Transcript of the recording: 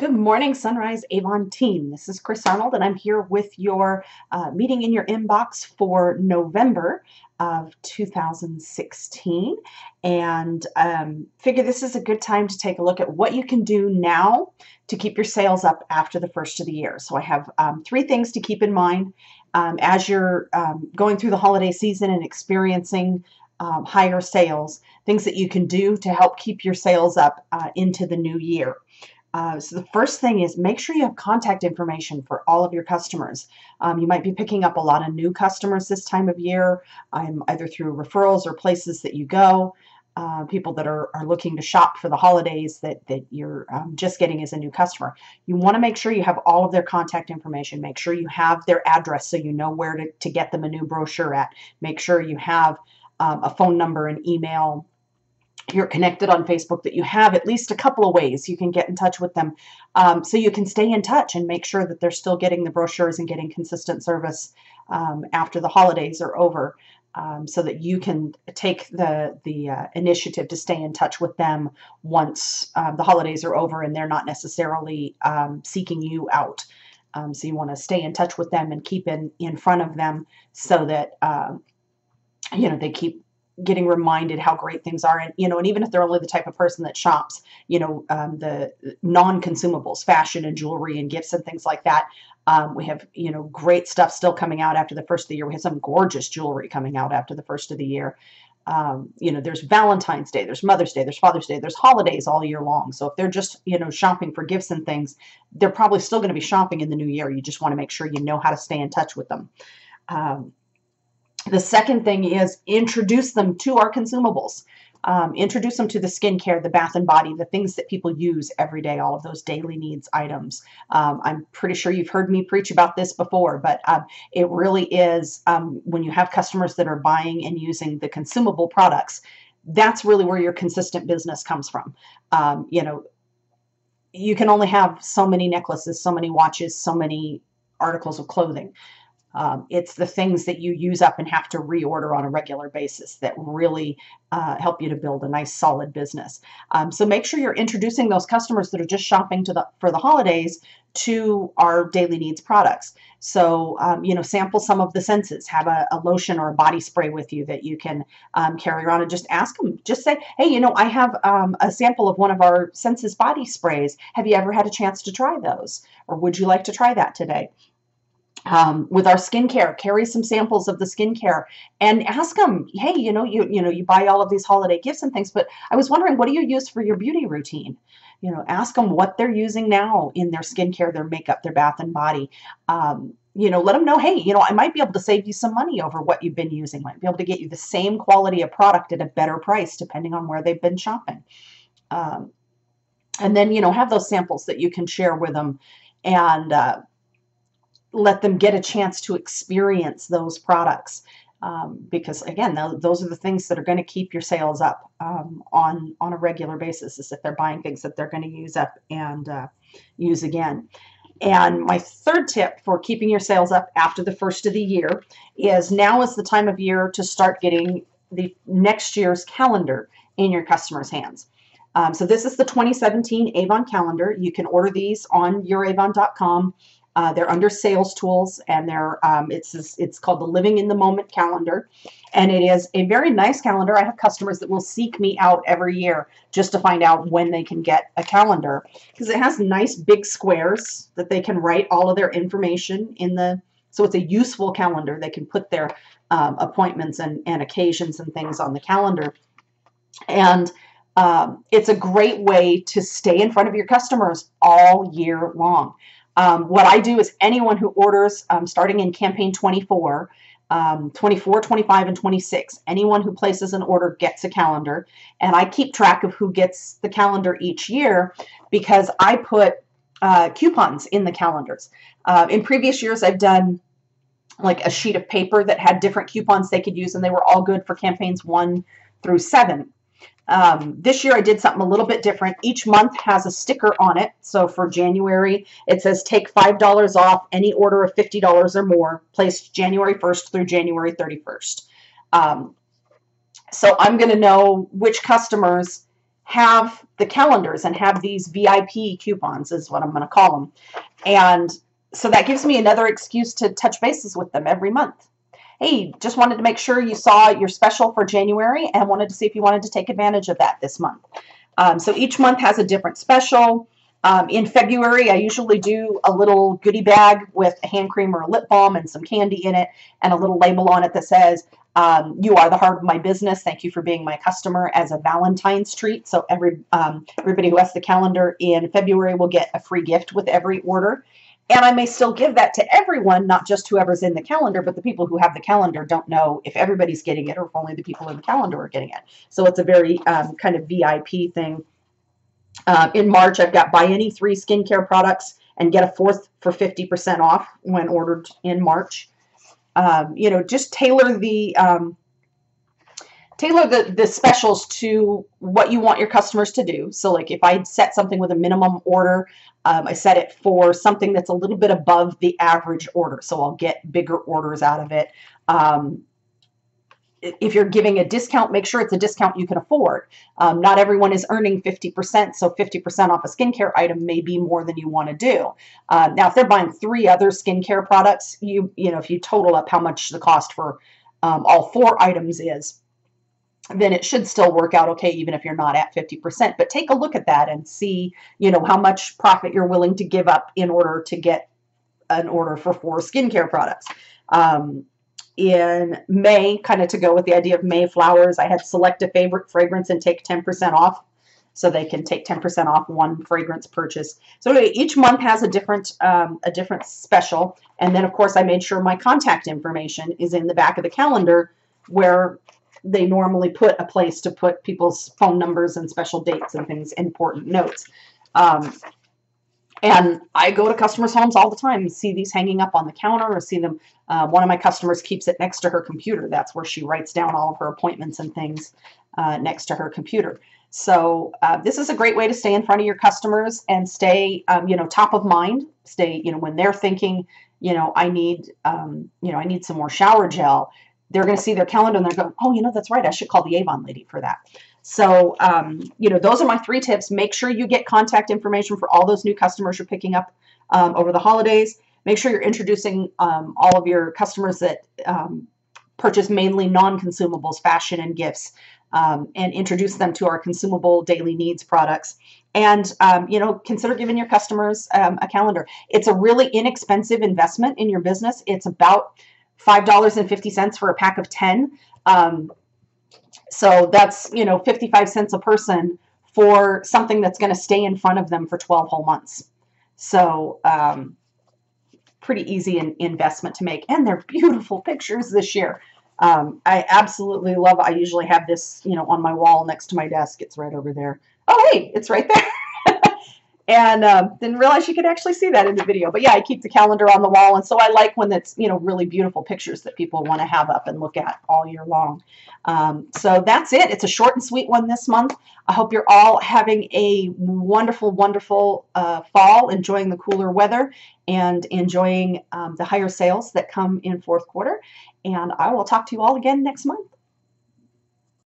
Good morning, Sunrise Avon team. This is Chris Arnold, and I'm here with your meeting in your inbox for November of 2016. And figure this is a good time to take a look at what you can do now to keep your sales up after the first of the year. So I have three things to keep in mind as you're going through the holiday season and experiencing higher sales, things that you can do to help keep your sales up into the new year. So the first thing is make sure you have contact information for all of your customers. You might be picking up a lot of new customers this time of year, either through referrals or places that you go, people that are looking to shop for the holidays that you're just getting as a new customer. You want to make sure you have all of their contact information. Make sure you have their address so you know where to get them a new brochure at. Make sure you have a phone number and email. You're connected on Facebook, that you have at least a couple of ways you can get in touch with them, so you can stay in touch and make sure that they're still getting the brochures and getting consistent service after the holidays are over, so that you can take the initiative to stay in touch with them once the holidays are over and they're not necessarily seeking you out. So you want to stay in touch with them and keep in front of them so that they keep getting reminded how great things are. And and even if they're only the type of person that shops the non-consumables, fashion and jewelry and gifts and things like that, we have great stuff still coming out after the first of the year. We have some gorgeous jewelry coming out after the first of the year. There's Valentine's Day, there's Mother's Day, there's Father's Day, there's holidays all year long. So if they're just shopping for gifts and things, they're probably still going to be shopping in the new year. You just want to make sure you know how to stay in touch with them. The second thing is introduce them to our consumables. Introduce them to the skincare, the bath and body, the things that people use every day, all of those daily needs items. I'm pretty sure you've heard me preach about this before, but it really is, when you have customers that are buying and using the consumable products, that's really where your consistent business comes from. You can only have so many necklaces, so many watches, so many articles of clothing. It's the things that you use up and have to reorder on a regular basis that really help you to build a nice solid business. So make sure you're introducing those customers that are just shopping for the holidays to our daily needs products. So sample some of the Senses. Have a lotion or a body spray with you that you can carry around, and just ask them. Just say, hey, I have a sample of one of our Senses body sprays. Have you ever had a chance to try those? Or would you like to try that today? With our skincare, carry some samples of the skincare and ask them, hey, you buy all of these holiday gifts and things, but I was wondering, what do you use for your beauty routine? Ask them what they're using now in their skincare, their makeup, their bath and body. Let them know, hey, I might be able to save you some money over what you've been using. Might be able to get you the same quality of product at a better price, depending on where they've been shopping. And then, have those samples that you can share with them, and let them get a chance to experience those products, because again, those are the things that are going to keep your sales up on a regular basis, is if they're buying things that they're going to use up and use again. And my third tip for keeping your sales up after the first of the year is, now is the time of year to start getting the next year's calendar in your customers' hands. So this is the 2017 Avon calendar. You can order these on youravon.com. They're under sales tools, and it's called the Living in the Moment calendar, and it is a very nice calendar. I have customers that will seek me out every year just to find out when they can get a calendar, because it has nice big squares that they can write all of their information in so it's a useful calendar. They can put their appointments and occasions and things on the calendar, and it's a great way to stay in front of your customers all year long. What I do is, anyone who orders starting in campaign 24, 24, 25, and 26, anyone who places an order gets a calendar, and I keep track of who gets the calendar each year because I put coupons in the calendars. In previous years, I've done like a sheet of paper that had different coupons they could use, and they were all good for campaigns 1 through 7. This year I did something a little bit different. Each month has a sticker on it. So for January, it says take $5 off any order of $50 or more, placed January 1st through January 31st. So I'm going to know which customers have the calendars and have these VIP coupons is what I'm going to call them. And so that gives me another excuse to touch bases with them every month. Hey, just wanted to make sure you saw your special for January and wanted to see if you wanted to take advantage of that this month. So each month has a different special. In February, I usually do a little goodie bag with a hand cream or a lip balm and some candy in it and a little label on it that says, you are the heart of my business. Thank you for being my customer, as a Valentine's treat. So everybody who has the calendar in February will get a free gift with every order. And I may still give that to everyone, not just whoever's in the calendar, but the people who have the calendar don't know if everybody's getting it or if only the people in the calendar are getting it. So it's a very kind of VIP thing. In March, I've got buy any 3 skincare products and get a 4th for 50% off when ordered in March. Just tailor the specials to what you want your customers to do. So like if I set something with a minimum order, I set it for something that's a little bit above the average order. So I'll get bigger orders out of it. If you're giving a discount, make sure it's a discount you can afford. Not everyone is earning 50%, so 50% off a skincare item may be more than you want to do. Now, if they're buying 3 other skincare products, if you total up how much the cost for all 4 items is, then it should still work out okay, even if you're not at 50%. But take a look at that and see, how much profit you're willing to give up in order to get an order for 4 skincare products. In May, kind of to go with the idea of May flowers, I had select a favorite fragrance and take 10% off. So they can take 10% off one fragrance purchase. So anyway, each month has a different special. And then, of course, I made sure my contact information is in the back of the calendar, where they normally put a place to put people's phone numbers and special dates and things, important notes. And I go to customers' homes all the time and see these hanging up on the counter, or see them. One of my customers keeps it next to her computer. That's where she writes down all of her appointments and things, next to her computer. So this is a great way to stay in front of your customers and stay, top of mind. Stay, when they're thinking, I need some more shower gel. They're going to see their calendar and they're going, oh, that's right, I should call the Avon lady for that. So, those are my 3 tips. Make sure you get contact information for all those new customers you're picking up over the holidays. Make sure you're introducing all of your customers that purchase mainly non-consumables, fashion and gifts, and introduce them to our consumable daily needs products. And, consider giving your customers a calendar. It's a really inexpensive investment in your business. It's about $5.50 for a pack of 10. So that's, 55 cents a person for something that's going to stay in front of them for 12 whole months. So pretty easy investment to make. And they're beautiful pictures this year. I absolutely love it. I usually have this, on my wall next to my desk. It's right over there. Oh, hey, it's right there. And didn't realize you could actually see that in the video. But yeah, I keep the calendar on the wall. And so I like when it's, really beautiful pictures that people want to have up and look at all year long. So that's it. It's a short and sweet one this month. I hope you're all having a wonderful, wonderful fall, enjoying the cooler weather and enjoying the higher sales that come in 4th quarter. And I will talk to you all again next month.